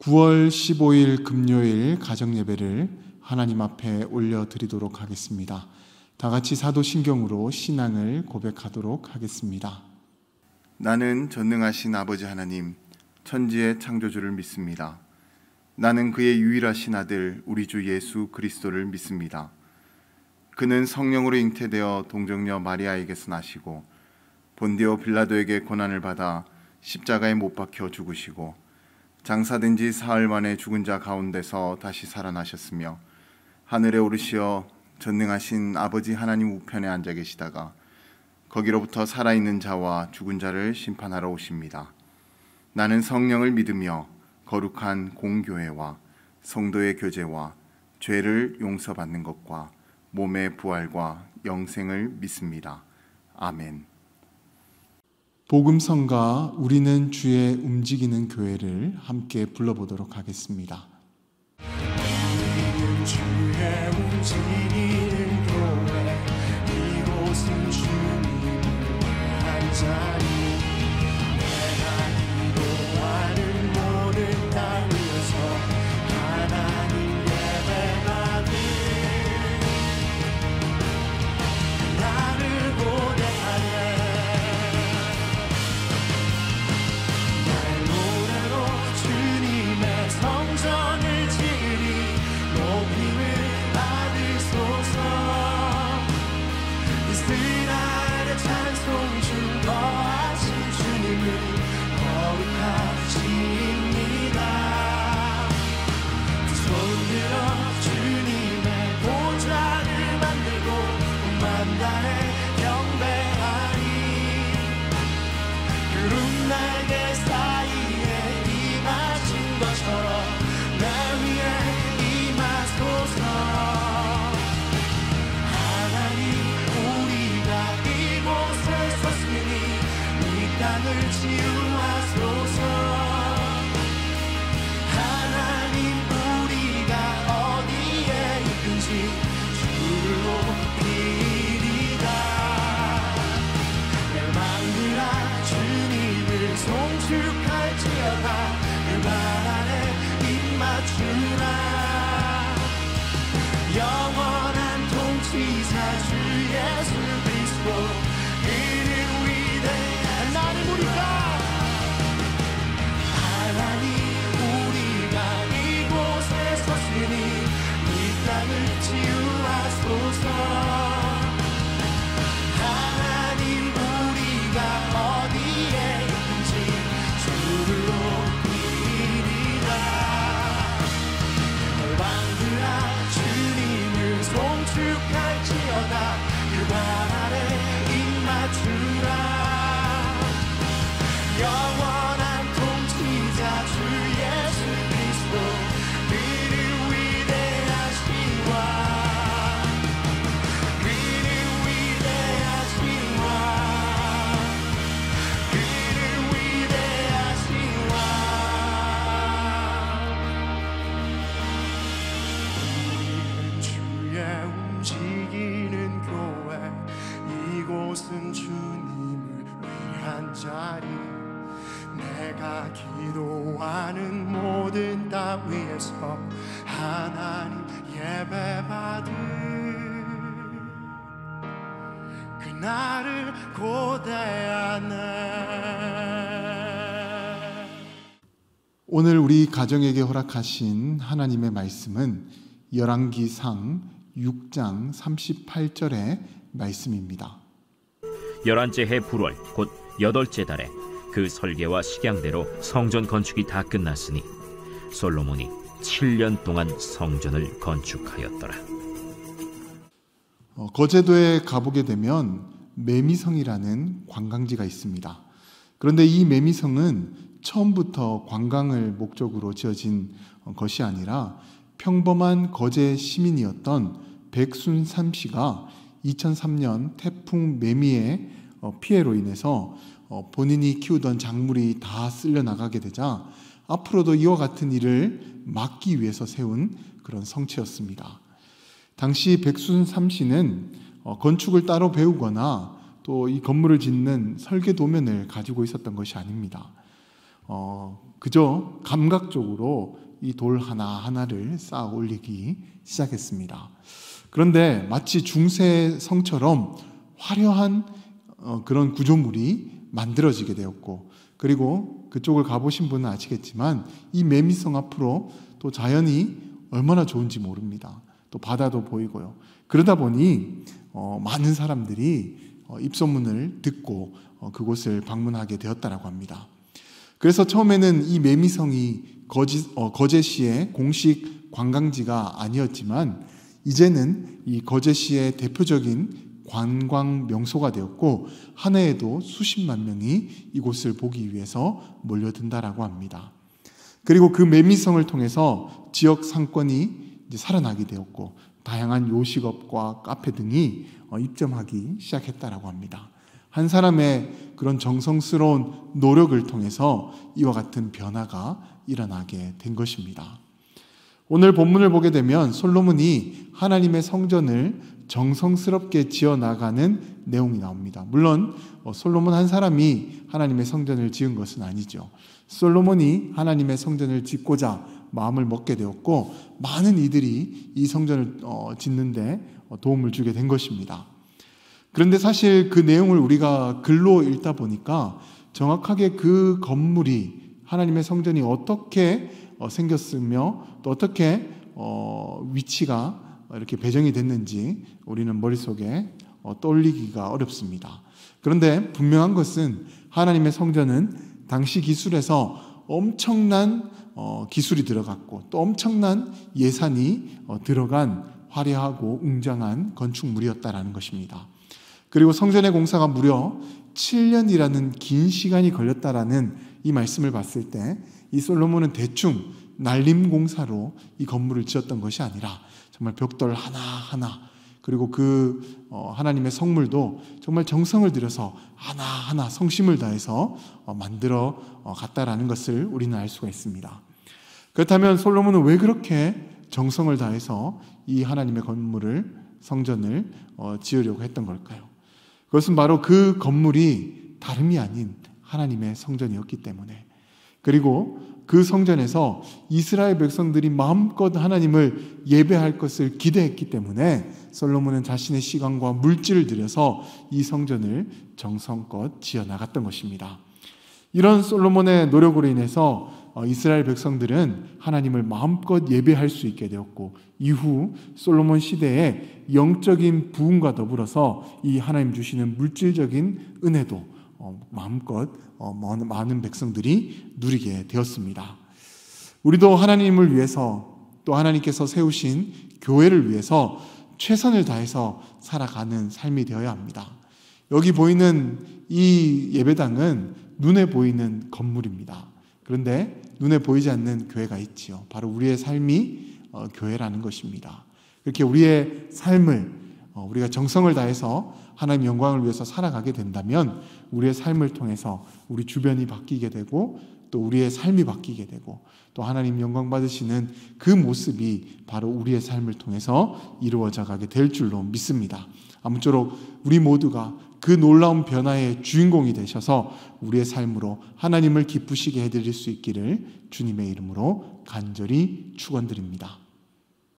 9월 15일 금요일 가정예배를 하나님 앞에 올려드리도록 하겠습니다. 다 같이 사도신경으로 신앙을 고백하도록 하겠습니다. 나는 전능하신 아버지 하나님, 천지의 창조주를 믿습니다. 나는 그의 유일하신 아들 우리 주 예수 그리스도를 믿습니다. 그는 성령으로 잉태되어 동정녀 마리아에게서 나시고 본디오 빌라도에게 고난을 받아 십자가에 못 박혀 죽으시고 장사된 지 사흘 만에 죽은 자 가운데서 다시 살아나셨으며 하늘에 오르시어 전능하신 아버지 하나님 우편에 앉아 계시다가 거기로부터 살아있는 자와 죽은 자를 심판하러 오십니다. 나는 성령을 믿으며 거룩한 공교회와 성도의 교제와 죄를 용서받는 것과 몸의 부활과 영생을 믿습니다. 아멘. 복음성가 우리는 주의 움직이는 교회를 함께 불러보도록 하겠습니다. 우리는 주의 움직이는 교회, 이곳은 주님을 위한 자리. 내가 기도하는 모든 땅 위에서 하나님 예배받는 나를 고대하네. 성전을 지으리 높임을 받으소서. 이스라엘의 찬송 중 거하신 주님을 거룩하십니다. 두 손 들어 주님의 보좌를 만들고 만단에 경배하리. 구름 날개 사이에 임하신 것처럼 나 위에 임하소서. 하나님 우리가 이곳에 섰으니 이 땅을 치유하소서. 하나님 우리가 어디에 있든지 주를 높이리다. 열망들아 주님을 송축할지어다. 그 발 안에 입 맞추라. 영원한 통치자 주 예수 그리스도, 그는 위대한 하나님 우리가 이곳에 섰으니 이 땅을 치유하소서. 하나님 우리가 어디에 있든지 주를 높이리라. 열방들아 주님을 송축할지어다. 그 발 아래 입 맞추라. 영원한 통치자 주 예수 그리스도, 그는 위대하시와 그는 위대하시와 그는 위대하시와. 우리는 주의 움직이는 교회, 이곳은 주님을 위한 자리. 내가 기도하는 모든 땅 위에서 하나님 예배받을 그날을 고대하네. 오늘 우리 가정에게 허락하신 하나님의 말씀은 열왕기상 6장 38절의 말씀입니다. 11째 해 불월 곧 8째 달에 그 설계와 식양대로 성전 건축이 다 끝났으니 솔로몬이 7년 동안 성전을 건축하였더라. 거제도에 가보게 되면 매미성이라는 관광지가 있습니다. 그런데 이 매미성은 처음부터 관광을 목적으로 지어진 것이 아니라 평범한 거제 시민이었던 백순삼 씨가 2003년 태풍 매미의 피해로 인해서 본인이 키우던 작물이 다 쓸려 나가게 되자 앞으로도 이와 같은 일을 막기 위해서 세운 그런 성체였습니다. 당시 백순삼 씨는 건축을 따로 배우거나 또 이 건물을 짓는 설계 도면을 가지고 있었던 것이 아닙니다. 그저 감각적으로 이 돌 하나하나를 쌓아 올리기 시작했습니다. 그런데 마치 중세 성처럼 화려한 그런 구조물이 만들어지게 되었고, 그리고 그쪽을 가보신 분은 아시겠지만 이 매미성 앞으로 또 자연이 얼마나 좋은지 모릅니다. 또 바다도 보이고요. 그러다 보니 많은 사람들이 입소문을 듣고 그곳을 방문하게 되었다라고 합니다. 그래서 처음에는 이 매미성이 거제시의 공식 관광지가 아니었지만 이제는 이 거제시의 대표적인 관광 명소가 되었고, 한 해에도 수십만 명이 이곳을 보기 위해서 몰려든다라고 합니다. 그리고 그 매미성을 통해서 지역 상권이 이제 살아나게 되었고, 다양한 요식업과 카페 등이 입점하기 시작했다라고 합니다. 한 사람의 그런 정성스러운 노력을 통해서 이와 같은 변화가 일어나게 된 것입니다. 오늘 본문을 보게 되면 솔로몬이 하나님의 성전을 정성스럽게 지어나가는 내용이 나옵니다. 물론 솔로몬 한 사람이 하나님의 성전을 지은 것은 아니죠. 솔로몬이 하나님의 성전을 짓고자 마음을 먹게 되었고, 많은 이들이 이 성전을 짓는 데 도움을 주게 된 것입니다. 그런데 사실 그 내용을 우리가 글로 읽다 보니까 정확하게 그 건물이, 하나님의 성전이 어떻게 생겼으며 또 어떻게 위치가 이렇게 배정이 됐는지 우리는 머릿속에 떠올리기가 어렵습니다. 그런데 분명한 것은 하나님의 성전은 당시 기술에서 엄청난 기술이 들어갔고 또 엄청난 예산이 들어간 화려하고 웅장한 건축물이었다라는 것입니다. 그리고 성전의 공사가 무려 7년이라는 긴 시간이 걸렸다라는 이 말씀을 봤을 때 이 솔로몬은 대충 날림 공사로 이 건물을 지었던 것이 아니라 정말 벽돌 하나하나, 그리고 그 하나님의 성물도 정말 정성을 들여서 하나하나 성심을 다해서 만들어 갔다라는 것을 우리는 알 수가 있습니다. 그렇다면 솔로몬은 왜 그렇게 정성을 다해서 이 하나님의 건물을, 성전을 지으려고 했던 걸까요? 그것은 바로 그 건물이 다름이 아닌 하나님의 성전이었기 때문에, 그리고 그 성전에서 이스라엘 백성들이 마음껏 하나님을 예배할 것을 기대했기 때문에 솔로몬은 자신의 시간과 물질을 들여서 이 성전을 정성껏 지어나갔던 것입니다. 이런 솔로몬의 노력으로 인해서 이스라엘 백성들은 하나님을 마음껏 예배할 수 있게 되었고, 이후 솔로몬 시대에 영적인 부흥과 더불어서 이 하나님 주시는 물질적인 은혜도 마음껏 많은 백성들이 누리게 되었습니다. 우리도 하나님을 위해서, 또 하나님께서 세우신 교회를 위해서 최선을 다해서 살아가는 삶이 되어야 합니다. 여기 보이는 이 예배당은 눈에 보이는 건물입니다. 그런데 눈에 보이지 않는 교회가 있지요. 바로 우리의 삶이 교회라는 것입니다. 그렇게 우리의 삶을 우리가 정성을 다해서 하나님 영광을 위해서 살아가게 된다면 우리의 삶을 통해서 우리 주변이 바뀌게 되고 또 우리의 삶이 바뀌게 되고 또 하나님 영광 받으시는 그 모습이 바로 우리의 삶을 통해서 이루어져 가게 될 줄로 믿습니다. 아무쪼록 우리 모두가 그 놀라운 변화의 주인공이 되셔서 우리의 삶으로 하나님을 기쁘시게 해드릴 수 있기를 주님의 이름으로 간절히 축원드립니다.